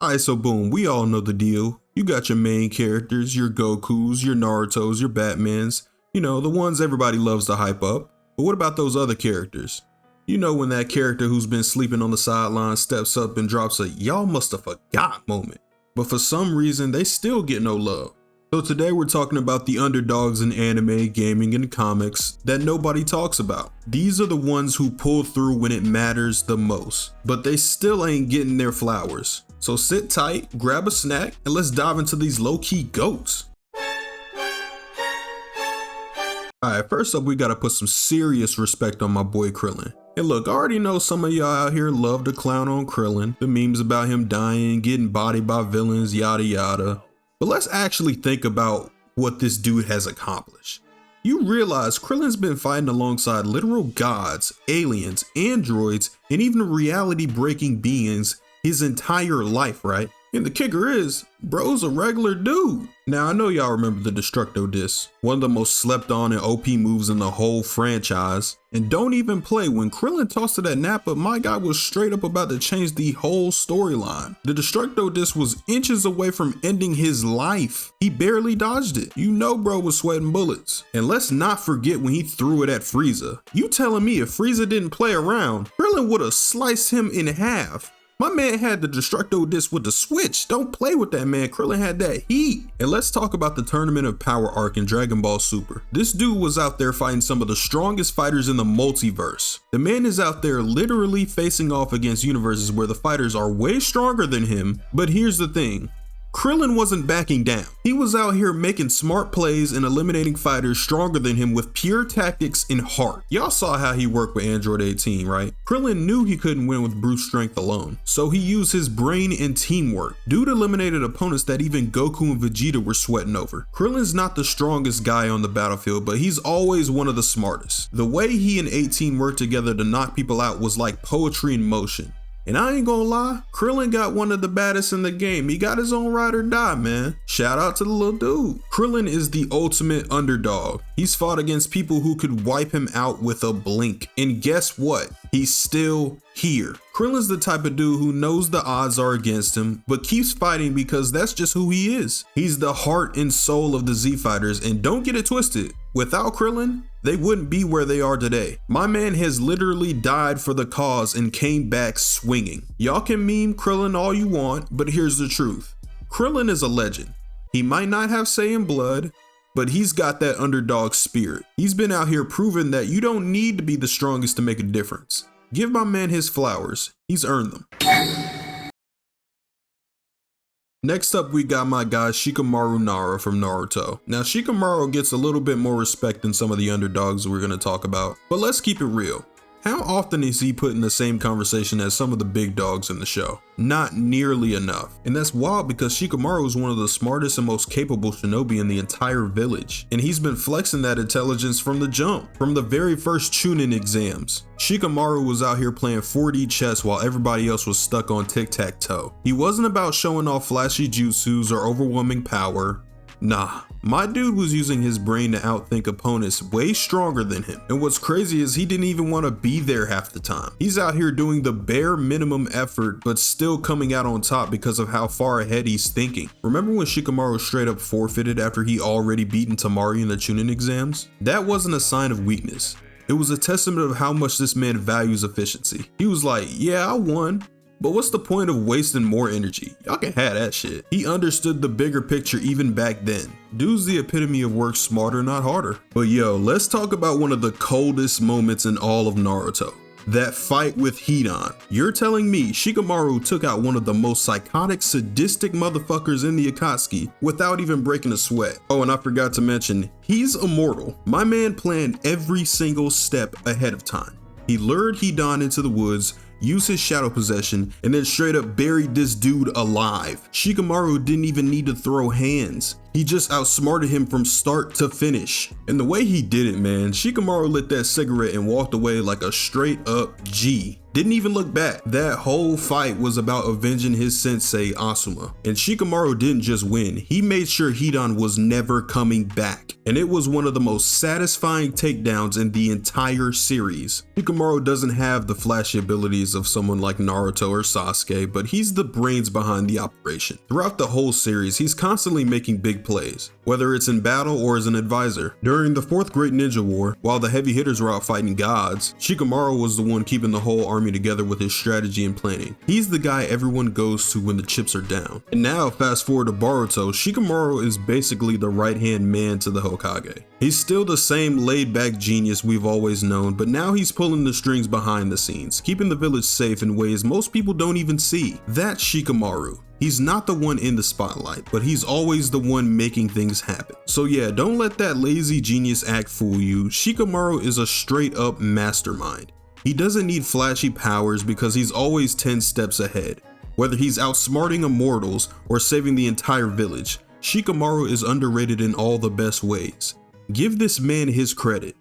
Alright, so boom, we all know the deal. You got your main characters, your Gokus, your Narutos, your Batmans, you know, the ones everybody loves to hype up. But what about those other characters? You know, when that character who's been sleeping on the sideline steps up and drops a "y'all must have forgot" moment. But for some reason, they still get no love. So today we're talking about the underdogs in anime, gaming, and comics that nobody talks about. These are the ones who pull through when it matters the most, but they still ain't getting their flowers. So sit tight, grab a snack, and let's dive into these low-key goats. Alright, first up we gotta put some serious respect on my boy Krillin. And look, I already know some of y'all out here love to clown on Krillin, the memes about him dying, getting bodied by villains, yada yada. But let's actually think about what this dude has accomplished. You realize Krillin's been fighting alongside literal gods, aliens, androids, and even reality-breaking beings his entire life, right? And the kicker is, bro's a regular dude. Now I know y'all remember the Destructo Disc, one of the most slept on and OP moves in the whole franchise. And don't even play, when Krillin tossed to that Nappa, my guy was straight up about to change the whole storyline. The Destructo Disc was inches away from ending his life. He barely dodged it. You know bro was sweating bullets. And let's not forget when he threw it at Frieza. You telling me if Frieza didn't play around, Krillin would have sliced him in half. My man had the Destructo Disc with the switch. Don't play with that, man. Krillin had that heat. And let's talk about the Tournament of Power arc in Dragon Ball Super. This dude was out there fighting some of the strongest fighters in the multiverse. The man is out there literally facing off against universes where the fighters are way stronger than him. But here's the thing. Krillin wasn't backing down. He was out here making smart plays and eliminating fighters stronger than him with pure tactics and heart. Y'all saw how he worked with Android 18, right? Krillin knew he couldn't win with brute strength alone, so he used his brain and teamwork. Dude eliminated opponents that even Goku and Vegeta were sweating over. Krillin's not the strongest guy on the battlefield, but he's always one of the smartest. The way he and 18 worked together to knock people out was like poetry in motion. And I ain't gonna lie, Krillin got one of the baddest in the game. He got his own ride or die, man. Shout out to the little dude. Krillin is the ultimate underdog. He's fought against people who could wipe him out with a blink. And guess what? He's still here. Krillin's the type of dude who knows the odds are against him, but keeps fighting because that's just who he is. He's the heart and soul of the Z Fighters, and don't get it twisted. Without Krillin, they wouldn't be where they are today. My man has literally died for the cause and came back swinging. Y'all can meme Krillin all you want, but here's the truth. Krillin is a legend. He might not have Saiyan blood, but he's got that underdog spirit. He's been out here proving that you don't need to be the strongest to make a difference. Give my man his flowers. He's earned them. Next up, we got my guy Shikamaru Nara from Naruto. Now, Shikamaru gets a little bit more respect than some of the underdogs we're going to talk about, but let's keep it real. How often is he put in the same conversation as some of the big dogs in the show? Not nearly enough. And that's wild because Shikamaru is one of the smartest and most capable shinobi in the entire village. And he's been flexing that intelligence from the jump, from the very first Chunin exams. Shikamaru was out here playing 4D chess while everybody else was stuck on tic-tac-toe. He wasn't about showing off flashy jutsus or overwhelming power. Nah, my dude was using his brain to outthink opponents way stronger than him. And what's crazy is he didn't even want to be there half the time. He's out here doing the bare minimum effort, but still coming out on top because of how far ahead he's thinking. Remember when Shikamaru straight up forfeited after he already beaten Tamari in the Chunin exams? That wasn't a sign of weakness. It was a testament of how much this man values efficiency. He was like, yeah, I won. But what's the point of wasting more energy? Y'all can have that shit. He understood the bigger picture even back then. Dude's the epitome of work smarter, not harder. But yo, let's talk about one of the coldest moments in all of Naruto. That fight with Hidan. You're telling me Shikamaru took out one of the most psychotic, sadistic motherfuckers in the Akatsuki without even breaking a sweat. Oh, and I forgot to mention, he's immortal. My man planned every single step ahead of time. He lured Hidan into the woods, used his shadow possession, and then straight up buried this dude alive. Shikamaru didn't even need to throw hands. He just outsmarted him from start to finish. And the way he did it, man, Shikamaru lit that cigarette and walked away like a straight up G. Didn't even look back. That whole fight was about avenging his sensei Asuma. And Shikamaru didn't just win, he made sure Hidan was never coming back. And it was one of the most satisfying takedowns in the entire series. Shikamaru doesn't have the flashy abilities of someone like Naruto or Sasuke, but he's the brains behind the operation. Throughout the whole series, he's constantly making big plays, whether it's in battle or as an advisor. During the Fourth Great Ninja War, while the heavy hitters were out fighting gods, Shikamaru was the one keeping the whole army together with his strategy and planning. He's the guy everyone goes to when the chips are down. And now, fast forward to Boruto, Shikamaru is basically the right-hand man to the Hokage. He's still the same laid-back genius we've always known, but now he's pulling the strings behind the scenes, keeping the village safe in ways most people don't even see. That's Shikamaru. He's not the one in the spotlight, but he's always the one making things happen. So yeah, don't let that lazy genius act fool you. Shikamaru is a straight up mastermind. He doesn't need flashy powers because he's always 10 steps ahead. Whether he's outsmarting immortals or saving the entire village, Shikamaru is underrated in all the best ways. Give this man his credit.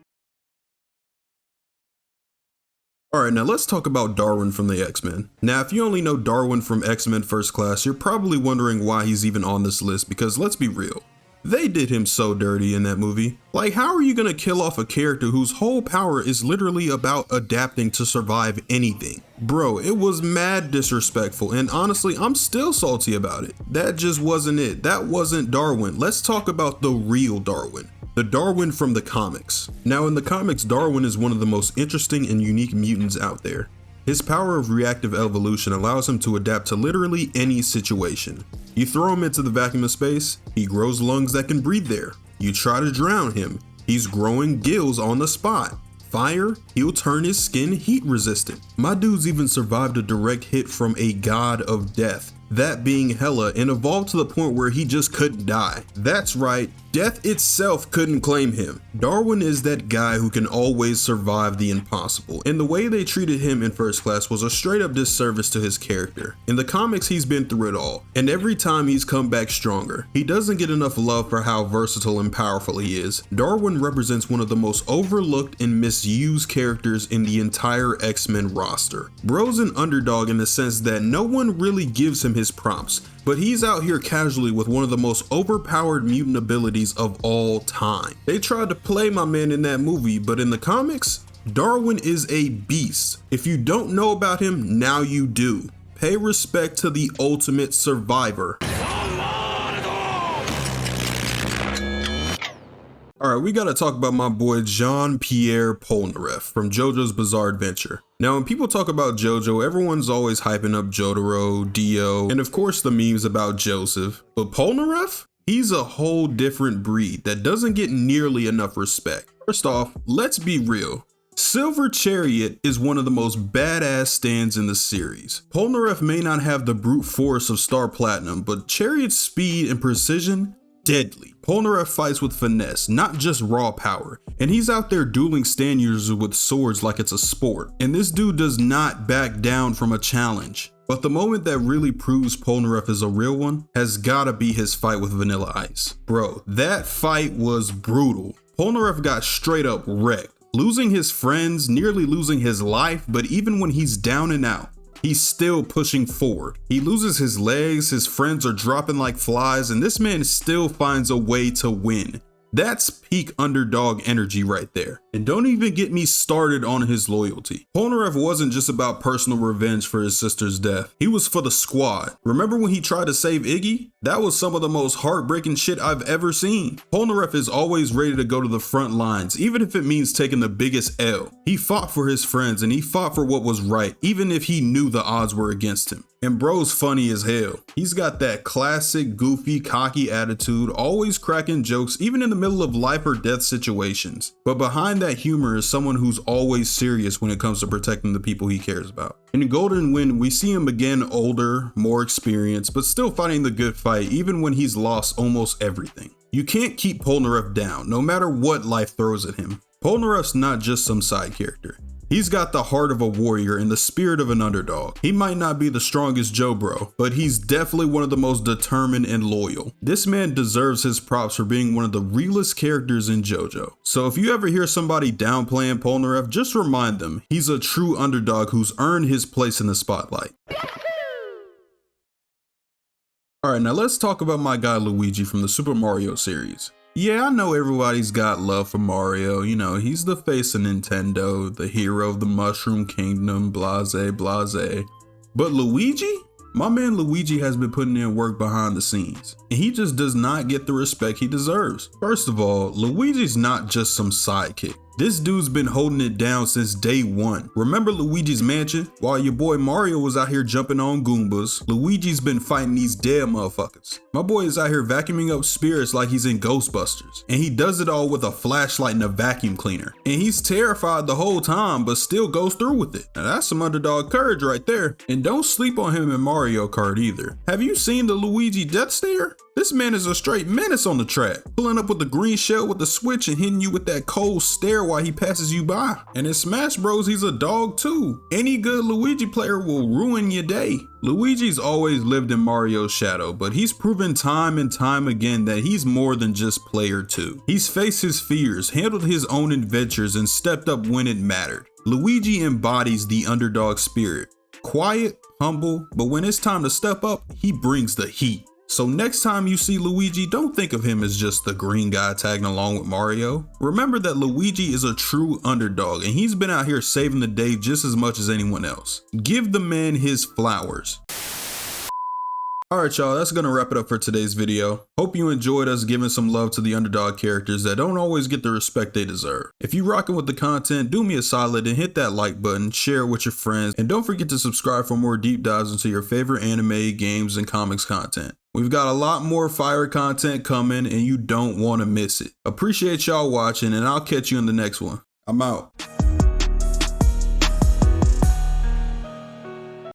Alright, now let's talk about Darwin from the X-Men. Now, if you only know Darwin from X-Men First Class, you're probably wondering why he's even on this list, because let's be real. They did him so dirty in that movie. Like, how are you gonna kill off a character whose whole power is literally about adapting to survive anything? Bro, it was mad disrespectful, and honestly, I'm still salty about it. That just wasn't it. That wasn't Darwin. Let's talk about the real Darwin. The Darwin from the comics. Now, in the comics, Darwin is one of the most interesting and unique mutants out there. His power of reactive evolution allows him to adapt to literally any situation. You throw him into the vacuum of space, he grows lungs that can breathe there. You try to drown him, he's growing gills on the spot. Fire, he'll turn his skin heat resistant. My dude's even survived a direct hit from a god of death, that being Hela, and evolved to the point where he just couldn't die. That's right, death itself couldn't claim him. Darwin is that guy who can always survive the impossible, and the way they treated him in First Class was a straight up disservice to his character. In the comics, he's been through it all, and every time he's come back stronger. He doesn't get enough love for how versatile and powerful he is. Darwin represents one of the most overlooked and misused characters in the entire X-Men roster. Bro's an underdog in the sense that no one really gives him his props, but he's out here casually with one of the most overpowered mutant abilities of all time. They tried to play my man in that movie, but in the comics, Darwin is a beast. If you don't know about him, now you do. Pay respect to the ultimate survivor. Alright, we gotta talk about my boy Jean-Pierre Polnareff from JoJo's Bizarre Adventure. Now, when people talk about JoJo, everyone's always hyping up Jotaro, Dio, and of course the memes about Joseph. But Polnareff? He's a whole different breed that doesn't get nearly enough respect. First off, let's be real. Silver Chariot is one of the most badass stands in the series. Polnareff may not have the brute force of Star Platinum, but Chariot's speed and precision, deadly. Polnareff fights with finesse, not just raw power, and he's out there dueling stand users with swords like it's a sport. And this dude does not back down from a challenge. But the moment that really proves Polnareff is a real one has gotta be his fight with Vanilla Ice. Bro, that fight was brutal. Polnareff got straight up wrecked, losing his friends, nearly losing his life, but even when he's down and out, he's still pushing forward. He loses his legs, his friends are dropping like flies, and this man still finds a way to win. That's peak underdog energy right there. And don't even get me started on his loyalty. Polnareff wasn't just about personal revenge for his sister's death. He was for the squad. Remember when he tried to save Iggy? That was some of the most heartbreaking shit I've ever seen. Polnareff is always ready to go to the front lines, even if it means taking the biggest L. He fought for his friends and he fought for what was right, even if he knew the odds were against him. And bro's funny as hell. He's got that classic, goofy, cocky attitude, always cracking jokes, even in the middle of life or death situations. But behind that humor is someone who's always serious when it comes to protecting the people he cares about. In Golden Wind, we see him again older, more experienced, but still fighting the good fight even when he's lost almost everything. You can't keep Polnareff down, no matter what life throws at him. Polnareff's not just some side character. He's got the heart of a warrior and the spirit of an underdog. He might not be the strongest Joe bro, but he's definitely one of the most determined and loyal. This man deserves his props for being one of the realest characters in JoJo. So if you ever hear somebody downplaying Polnareff, just remind them he's a true underdog who's earned his place in the spotlight. Alright, now let's talk about my guy Luigi from the Super Mario series. Yeah, I know everybody's got love for Mario, you know, he's the face of Nintendo, the hero of the Mushroom Kingdom, blase blase. But Luigi? My man Luigi has been putting in work behind the scenes, and he just does not get the respect he deserves. First of all, Luigi's not just some sidekick. This dude's been holding it down since day one. Remember Luigi's Mansion? While your boy Mario was out here jumping on Goombas, Luigi's been fighting these dead motherfuckers. My boy is out here vacuuming up spirits like he's in Ghostbusters, and he does it all with a flashlight and a vacuum cleaner. And he's terrified the whole time, but still goes through with it. Now that's some underdog courage right there. And don't sleep on him in Mario Kart either. Have you seen the Luigi Death Stare? This man is a straight menace on the track, pulling up with the green shell with the switch and hitting you with that cold stare while he passes you by. And in Smash Bros, he's a dog too. Any good Luigi player will ruin your day. Luigi's always lived in Mario's shadow, but he's proven time and time again that he's more than just player 2. He's faced his fears, handled his own adventures, and stepped up when it mattered. Luigi embodies the underdog spirit. Quiet, humble, but when it's time to step up, he brings the heat. So next time you see Luigi, don't think of him as just the green guy tagging along with Mario. Remember that Luigi is a true underdog and he's been out here saving the day just as much as anyone else. Give the man his flowers. Alright y'all, that's gonna wrap it up for today's video. Hope you enjoyed us giving some love to the underdog characters that don't always get the respect they deserve. If you rocking with the content, do me a solid and hit that like button, share it with your friends, and don't forget to subscribe for more deep dives into your favorite anime, games, and comics content. We've got a lot more fire content coming and you don't want to miss it. Appreciate y'all watching and I'll catch you in the next one. I'm out.